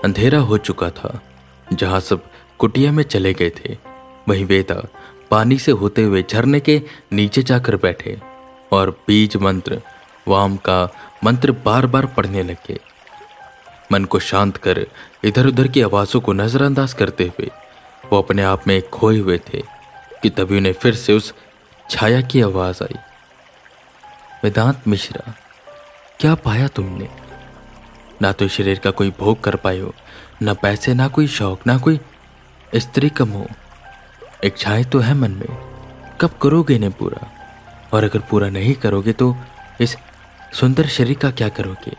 अंधेरा हो चुका था। जहां सब कुटिया में चले गए थे, वहीं वेदा पानी से होते हुए झरने के नीचे जाकर बैठे और बीज मंत्र वाम का मंत्र बार बार पढ़ने लगे। मन को शांत कर इधर उधर की आवाजों को नजरअंदाज करते हुए वो अपने आप में खोए हुए थे कि तभी उन्हें फिर से उस छाया की आवाज आई। वेदांत मिश्रा, क्या पाया तुमने? ना तो शरीर का कोई भोग कर पाए हो, ना पैसे, ना कोई शौक, ना कोई स्त्री कम हो। एक छाया तो है मन में, कब करोगे इन्हें पूरा? और अगर पूरा नहीं करोगे तो इस सुंदर शरीर का क्या करोगे?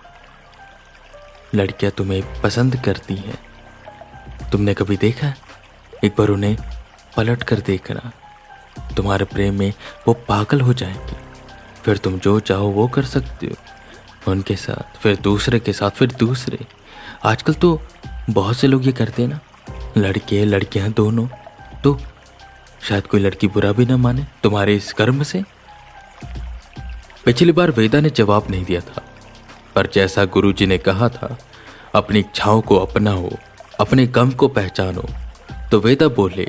लड़कियां तुम्हें पसंद करती हैं, तुमने कभी देखा? एक बार उन्हें पलट कर देखना, तुम्हारे प्रेम में वो पागल हो जाएंगी। फिर तुम जो चाहो वो कर सकते हो उनके साथ, फिर दूसरे के साथ, फिर दूसरे। आजकल तो बहुत से लोग ये करते हैं ना, लड़के लड़कियां दोनों। तो शायद कोई लड़की बुरा भी ना माने तुम्हारे इस कर्म से। पिछली बार वेदा ने जवाब नहीं दिया था, पर जैसा गुरुजी ने कहा था, अपनी इच्छाओं को अपनाओ, अपने गम को पहचानो, तो वेदा बोले,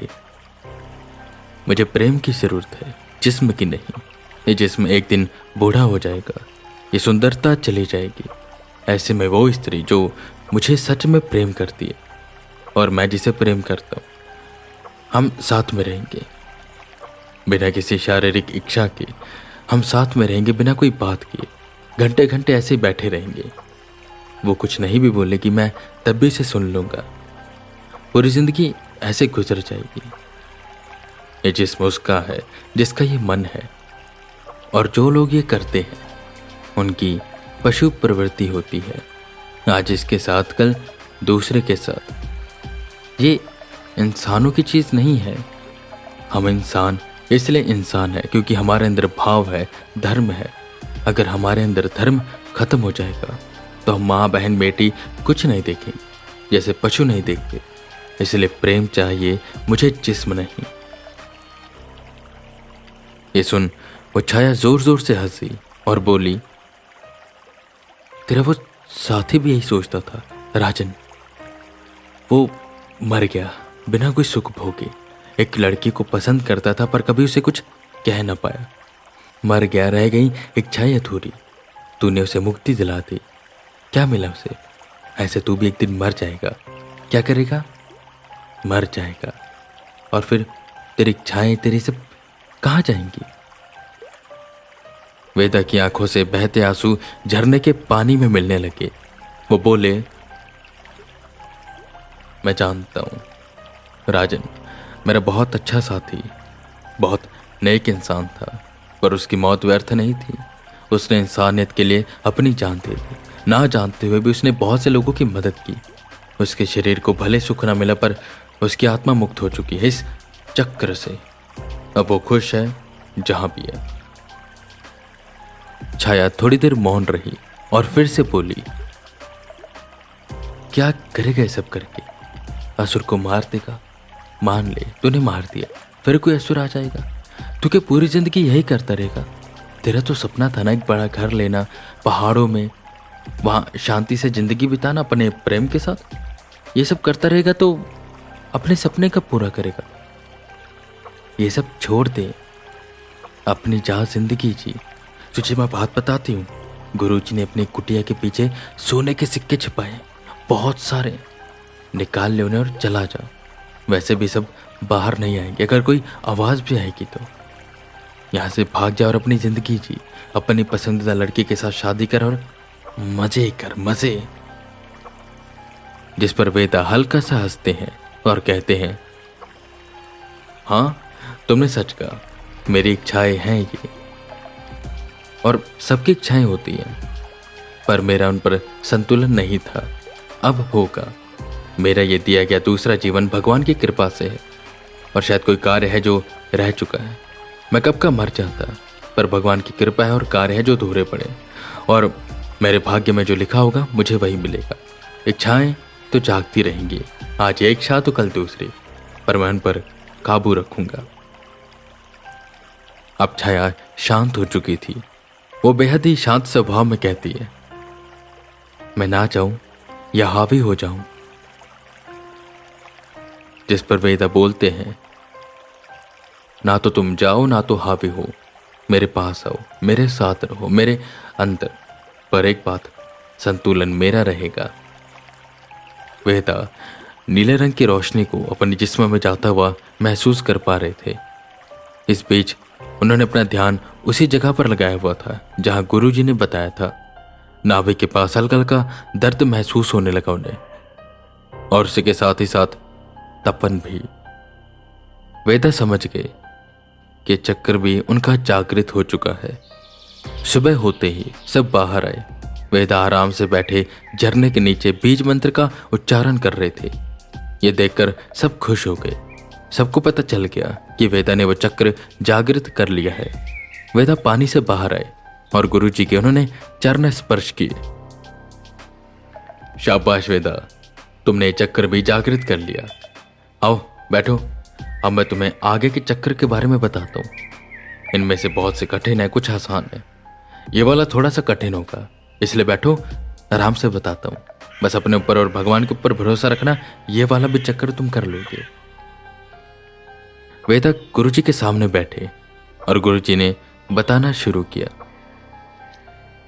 मुझे प्रेम की जरूरत है, जिस्म की नहीं। ये जिस्म एक दिन बूढ़ा हो जाएगा, ये सुंदरता चली जाएगी। ऐसे में वो स्त्री जो मुझे सच में प्रेम करती है और मैं जिसे प्रेम करता हूँ, हम साथ में रहेंगे बिना किसी शारीरिक इच्छा के। हम साथ में रहेंगे बिना कोई बात किए, घंटे घंटे ऐसे ही बैठे रहेंगे। वो कुछ नहीं भी बोलेगी, मैं तब भी इसे सुन लूंगा। पूरी जिंदगी ऐसे गुजर जाएगी। ये जिस्म उसका है जिसका ये मन है, और जो लोग ये करते हैं उनकी पशु प्रवृत्ति होती है। आज इसके साथ, कल दूसरे के साथ। ये इंसानों की चीज नहीं है। हम इंसान इसलिए इंसान है क्योंकि हमारे अंदर भाव है, धर्म है। अगर हमारे अंदर धर्म खत्म हो जाएगा तो हम माँ बहन बेटी कुछ नहीं देखेंगे, जैसे पशु नहीं देखते। इसलिए प्रेम चाहिए मुझे, जिस्म नहीं। ये सुन वो छाया जोर जोर से हंसी और बोली, तेरा वो साथी भी यही सोचता था राजन। वो मर गया बिना कोई सुख भोगे। एक लड़की को पसंद करता था पर कभी उसे कुछ कह ना पाया। मर गया, रह गई एक छाया अधूरी। तूने उसे मुक्ति दिला दी, क्या मिला उसे? ऐसे तू भी एक दिन मर जाएगा। क्या करेगा? मर जाएगा। और फिर तेरी इच्छाएं, तेरी सब कहाँ जाएंगी? वेदा की आंखों से बहते आंसू झरने के पानी में मिलने लगे। वो बोले, मैं जानता हूं राजन, मेरा बहुत अच्छा साथी, बहुत नेक इंसान था, पर उसकी मौत व्यर्थ नहीं थी। उसने इंसानियत के लिए अपनी जान दे दी। ना जानते हुए भी उसने बहुत से लोगों की मदद की। उसके शरीर को भले सुख न मिला, पर उसकी आत्मा मुक्त हो चुकी है इस चक्र से। अब वो खुश है जहां भी है। छाया थोड़ी देर मौन रही और फिर से बोली, क्या करेगा ये सब करके? असुर को मार देगा? मान ले तूने मार दिया, फिर कोई असुर आ जाएगा? तू क्या पूरी जिंदगी यही करता रहेगा? तेरा तो सपना था ना एक बड़ा घर लेना पहाड़ों में, वहां शांति से जिंदगी बिताना अपने प्रेम के साथ। ये सब करता रहेगा तो अपने सपने कब पूरा करेगा? ये सब छोड़ दे, अपनी जा जिंदगी जी। तुझे मैं बात बताती हूँ, गुरुजी ने अपनी कुटिया के पीछे सोने के सिक्के छिपाए, बहुत सारे। निकाल ले उन्हें और चला जा। वैसे भी सब बाहर नहीं आएंगे, अगर कोई आवाज भी आएगी तो यहाँ से भाग जा और अपनी जिंदगी जी। अपनी पसंदीदा लड़की के साथ शादी कर और मजे कर, मजे। जिस पर वेदा हल्का सा हंसते हैं और कहते हैं, हाँ तुमने सच कहा, मेरी इच्छाएं हैं ये, और सबकी इच्छाएं होती हैं, पर मेरा उन पर संतुलन नहीं था। अब होगा। मेरा ये दिया गया दूसरा जीवन भगवान की कृपा से है, और शायद कोई कार्य है जो रह चुका है। मैं कब का मर जाता, पर भगवान की कृपा है और कार्य है जो अधूरे पड़े, और मेरे भाग्य में जो लिखा होगा मुझे वही मिलेगा। इच्छाएं तो जागती रहेंगी, आज एक इच्छा तो कल दूसरी, पर मैं उन पर काबू रखूंगा। अब छाया शांत हो चुकी थी। वो बेहद ही शांत स्वभाव में कहती है, मैं ना चाहूं या हावी हो जाऊं, जिस पर वेदा बोलते हैं, ना तो तुम जाओ ना तो हावी हो, मेरे पास आओ, मेरे साथ रहो, मेरे अंदर, पर एक बात, संतुलन मेरा रहेगा। वेदा नीले रंग की रोशनी को अपने जिस्म में जाता हुआ महसूस कर पा रहे थे। इस बीच उन्होंने अपना ध्यान उसी जगह पर लगाया हुआ था जहां गुरुजी ने बताया था। नाभि के पास हल्का हल्का दर्द महसूस होने लगा उन्हें, और उसी के साथ ही साथ तपन भी। वेदा समझ गए कि चक्र भी उनका जागृत हो चुका है। सुबह होते ही सब बाहर आए। वेदा आराम से बैठे झरने के नीचे बीज मंत्र का उच्चारण कर रहे थे। ये देखकर सब खुश हो गए। सबको पता चल गया कि वेदा ने वो चक्र जागृत कर लिया है। वेदा पानी से बाहर आए और गुरुजी के उन्होंने चरण स्पर्श किए। शाबाश वेदा, तुमने ये चक्र भी जागृत कर लिया। आओ बैठो, अब मैं तुम्हें आगे के चक्र के बारे में बताता हूँ। इनमें से बहुत से कठिन है, कुछ आसान है। ये वाला थोड़ा सा कठिन होगा, इसलिए बैठो, आराम से बताता हूँ। बस अपने ऊपर और भगवान के ऊपर भरोसा रखना, ये वाला भी चक्र तुम कर लोगे। वेदा गुरुजी के सामने बैठे और गुरुजी ने बताना शुरू किया।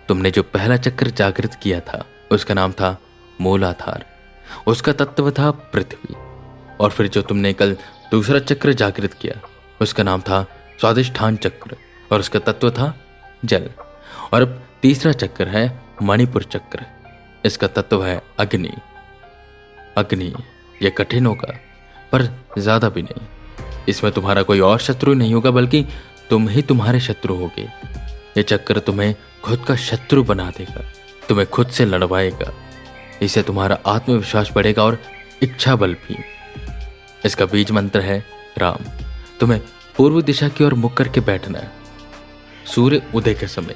तुमने जो पहला चक्र जागृत किया था उसका नाम था मूलाधार, उसका तत्व था पृथ्वी। और फिर जो तुमने कल दूसरा चक्र जागृत किया उसका नाम था स्वादिष्ठान चक्र, और उसका तत्व था जल। और अब तीसरा चक्र है मणिपुर चक्र, इसका तत्व है अग्नि। अग्नि यह कठिन होगा पर ज्यादा भी नहीं। इसमें तुम्हारा कोई और शत्रु नहीं होगा, बल्कि तुम ही तुम्हारे शत्रु होगे। ये चक्र तुम्हें खुद का शत्रु बना देगा, तुम्हें खुद से लड़वाएगा। इससे तुम्हारा आत्मविश्वास बढ़ेगा और इच्छा बल भी। इसका बीज मंत्र है राम। तुम्हें पूर्व दिशा की ओर मुख करके बैठना है सूर्य उदय के समय,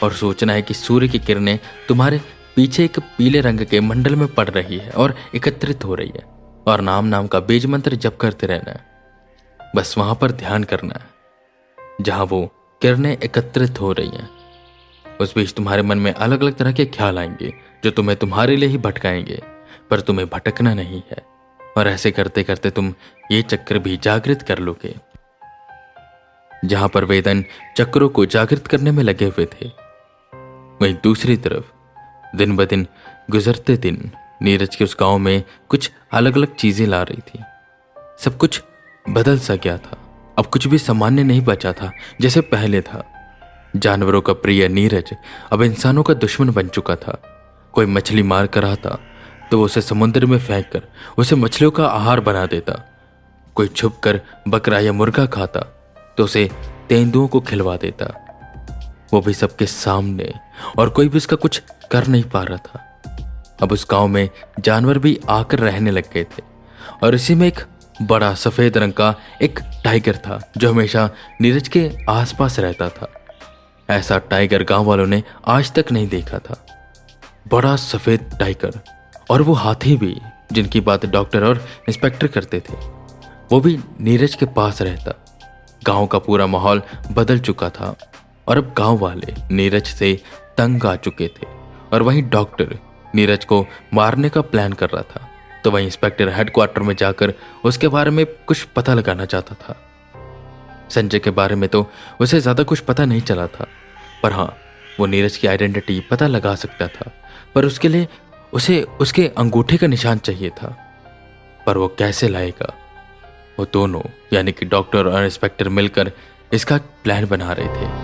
और सोचना है कि सूर्य की किरणें तुम्हारे पीछे एक पीले रंग के मंडल में पड़ रही है और एकत्रित हो रही है, और नाम नाम का बीज मंत्र जप करते रहना है। बस वहां पर ध्यान करना है जहां वो किरणें एकत्रित हो रही हैं। उस बीच तुम्हारे मन में अलग अलग तरह के ख्याल आएंगे जो तुम्हें तुम्हारे लिए ही भटकाएंगे, पर तुम्हें भटकना नहीं है। और ऐसे करते करते तुम ये चक्र भी जागृत कर लोगे। जहां पर वेदन चक्रों को जागृत करने में लगे हुए थे, वहीं दूसरी तरफ दिन ब दिन गुजरते दिन नीरज के उस गांव में कुछ अलग अलग चीजें ला रही थी। सब कुछ बदल सा गया था। अब कुछ भी सामान्य नहीं बचा था जैसे पहले था। जानवरों का प्रिय नीरज अब इंसानों का दुश्मन बन चुका था। कोई मछली मार कर आता तो वो उसे समुद्र में फेंक कर उसे मछलियों का आहार बना देता। कोई छुप कर बकरा या मुर्गा खाता तो उसे तेंदुओं को खिलवा देता, वो भी सबके सामने, और कोई भी उसका कुछ कर नहीं पा रहा था। अब उस गांव में जानवर भी आकर रहने लग गए थे, और इसी में एक बड़ा सफेद रंग का एक टाइगर था जो हमेशा नीरज के आसपास रहता था। ऐसा टाइगर गांव वालों ने आज तक नहीं देखा था। बड़ा सफेद टाइगर, और वो हाथी भी जिनकी बात डॉक्टर और इंस्पेक्टर करते थे, वो भी नीरज के पास रहता। गांव का पूरा माहौल बदल चुका था, और अब गांव वाले नीरज से तंग आ चुके थे। और वहीं डॉक्टर नीरज को मारने का प्लान कर रहा था, तो वहीं इंस्पेक्टर हेडक्वार्टर में जाकर उसके बारे में कुछ पता लगाना चाहता था। संजय के बारे में तो उसे ज्यादा कुछ पता नहीं चला था, पर हाँ, वो नीरज की आइडेंटिटी पता लगा सकता था। पर उसके लिए उसे उसके अंगूठे का निशान चाहिए था, पर वो कैसे लाएगा? वो दोनों यानी कि डॉक्टर और इंस्पेक्टर मिलकर इसका प्लान बना रहे थे।